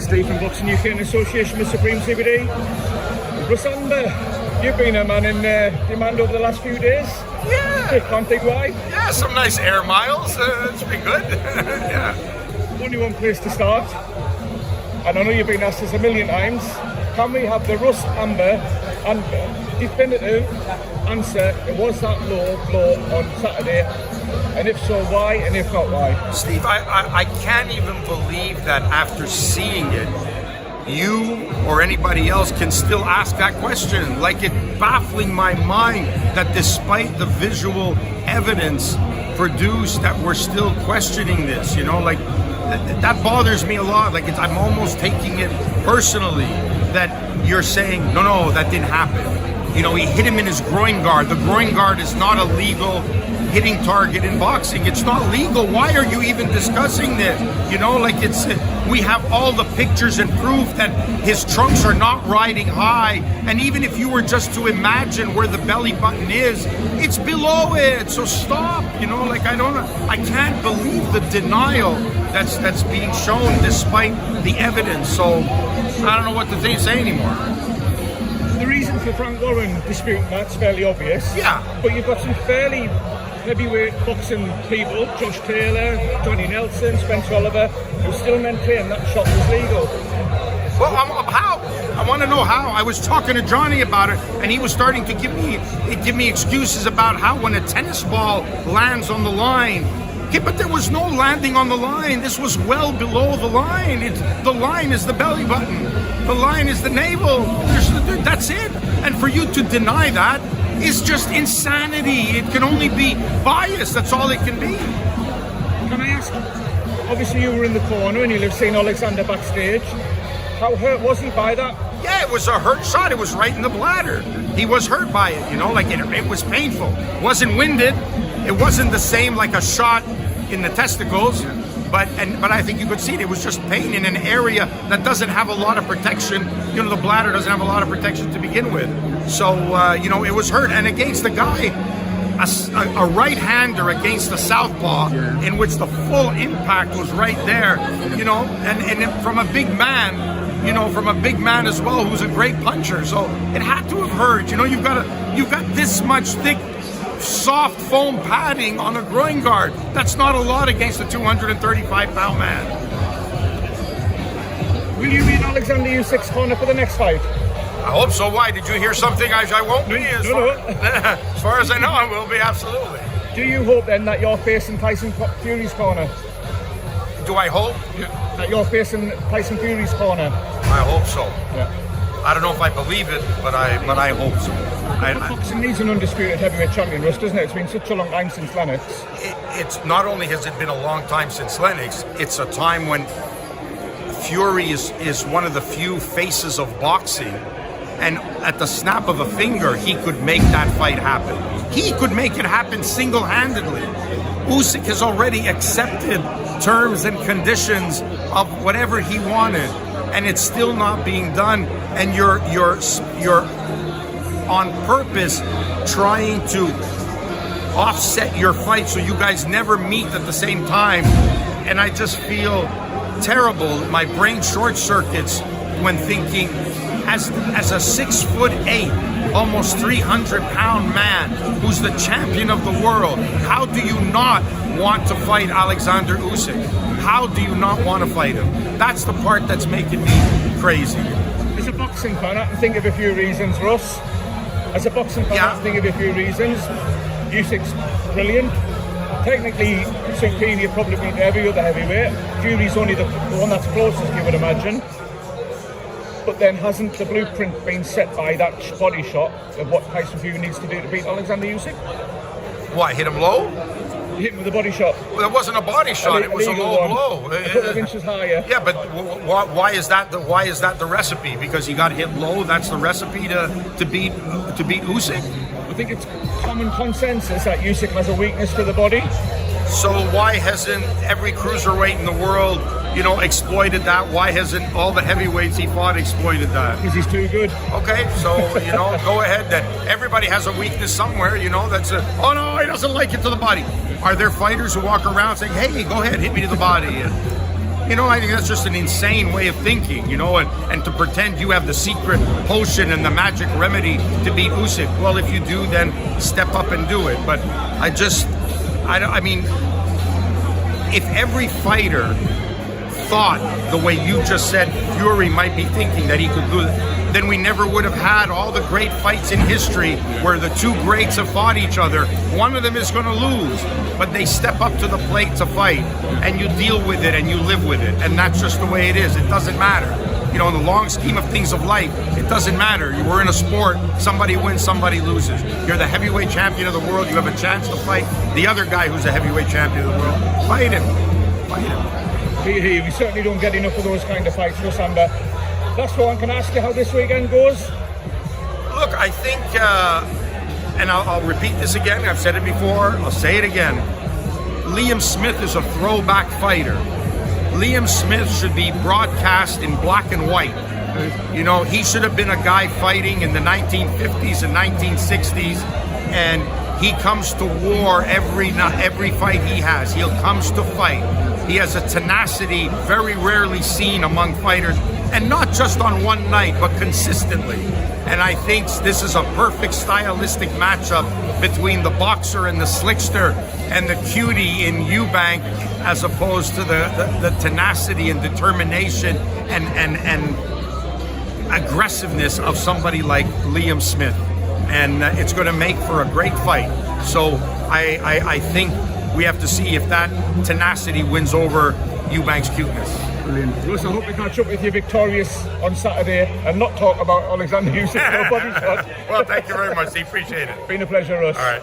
Steve from Boxing UK in association with Supreme CBD. Russ Anber, you've been a man in demand over the last few days. Yeah. Can't think why. Yeah, some nice air miles. It's been good. Yeah. Only one place to start. And I know you've been asked this a million times. Can we have the Russ Anber and definitive answer? Was that low blow on Saturday? And if so, why? And if not, why? Steve, I can't even believe that after seeing it, you or anybody else can still ask that question. Like, it baffling my mind that despite the visual evidence produced, that we're still questioning this, you know, like that bothers me a lot. Like, I'm almost taking it personally that you're saying, no, that didn't happen. You know, he hit him in his groin guard. The groin guard is not a legal hitting target in boxing. It's not legal. Why are you even discussing this? You know, like, it's, we have all the pictures and proof that his trunks are not riding high. And even if you were just to imagine where the belly button is, it's below it. So stop, you know, like, I can't believe the denial that's being shown despite the evidence. So I don't know what to say anymore. The reason for Frank Warren disputing that's fairly obvious. Yeah. But you've got some fairly heavyweight boxing people, Josh Taylor, Johnny Nelson, Spencer Oliver, who still maintain that shot was legal. Well, how? I want to know how. I was talking to Johnny about it, and he was starting to give me excuses about how when a tennis ball lands on the line. Okay, but there was no landing on the line. This was well below the line. The line is the belly button. The line is the navel. That's it. And for you to deny that is just insanity. It can only be bias. That's all it can be. Can I ask, obviously you were in the corner and you live seeing Alexander backstage. How hurt was he by that? Yeah, it was a hurt shot. It was right in the bladder. He was hurt by it, you know, like it was painful. Wasn't winded. It wasn't the same like a shot in the testicles, but I think you could see it. It was just pain in an area that doesn't have a lot of protection. You know, the bladder doesn't have a lot of protection to begin with. So, you know, it was hurt. And against the guy, a right-hander against the southpaw, in which the full impact was right there, you know, and from a big man, you know, from a big man as well, who's a great puncher. So it had to have hurt. You know, you've got this much thick, soft foam padding on a groin guard. That's not a lot against a 235-pound man. Will you be in Alexander Usyk's corner for the next fight? I hope so. Why? Did you hear something I won't be? As far as I know, I will be, absolutely. Do you hope then that you're facing Tyson Fury's corner? Do I hope? Yeah. That you're facing Tyson Fury's corner? I hope so. Yeah. I don't know if I believe it, but I hope so. Boxing needs an undisputed heavyweight champion, Russ, doesn't it? It's been such a long time since Lennox. It's not only has it been a long time since Lennox, it's a time when Fury is one of the few faces of boxing, and at the snap of a finger, he could make that fight happen. He could make it happen single-handedly. Usyk has already accepted terms and conditions of whatever he wanted, and it's still not being done. And you're on purpose trying to offset your fight so you guys never meet at the same time. And I just feel terrible. My brain short circuits when thinking, as a 6'8", almost 300-pound man who's the champion of the world, how do you not want to fight Alexander Usyk? How do you not want to fight him? That's the part that's making me crazy. As a boxing fan, I can think of a few reasons, Russ. As a boxing fan, I can think of a few reasons. Usyk's brilliant. Technically superior, probably beat every other heavyweight. Fury's only the one that's closest, you would imagine. But then hasn't the blueprint been set by that body shot of what Tyson Fury needs to do to beat Alexander Usyk? What, hit him low? Hit him with a body shot. Well, it wasn't a body shot. It was a low blow. A couple of inches higher. Yeah, but why is that the recipe? Because he got hit low. That's the recipe to beat Usyk. I think it's common consensus that Usyk has a weakness to the body. So why hasn't every cruiserweight in the world, you know, exploited that? Why hasn't all the heavyweights he fought exploited that? Because he's too good. Okay, so, you know, go ahead then. Everybody has a weakness somewhere, you know, that's oh no, he doesn't like it to the body. Are there fighters who walk around saying, hey, go ahead, hit me to the body? You know, I think that's just an insane way of thinking, you know, and to pretend you have the secret potion and the magic remedy to beat Usyk. Well, if you do, then step up and do it. But I mean, if every fighter thought the way you just said Fury might be thinking that he could lose, then we never would have had all the great fights in history where the two greats have fought each other. One of them is going to lose, but they step up to the plate to fight, and you deal with it and you live with it, and that's just the way it is. It doesn't matter. You know, in the long scheme of things of life, it doesn't matter. We're in a sport, somebody wins, somebody loses. You're the heavyweight champion of the world, you have a chance to fight the other guy who's a heavyweight champion of the world. Fight him. Fight him. We certainly don't get enough of those kind of fights, Russ Anber. Last one, can I ask you how this weekend goes? Look, I think, and I'll repeat this again, I've said it before, I'll say it again. Liam Smith is a throwback fighter. Liam Smith should be broadcast in black and white. You know, he should have been a guy fighting in the 1950s and 1960s, and he comes to war every fight he has. He comes to fight. He has a tenacity very rarely seen among fighters, and not just on one night, but consistently. And I think this is a perfect stylistic matchup between the boxer and the slickster and the cutie in Eubank, as opposed to the tenacity and determination and aggressiveness of somebody like Liam Smith. And it's going to make for a great fight. So I think we have to see if that tenacity wins over Eubank's cuteness. Brilliant. Russ, I hope we catch up with you victorious on Saturday and not talk about Alexander Usyk. Well, thank you very much. Appreciate it. Been a pleasure, Russ. All right.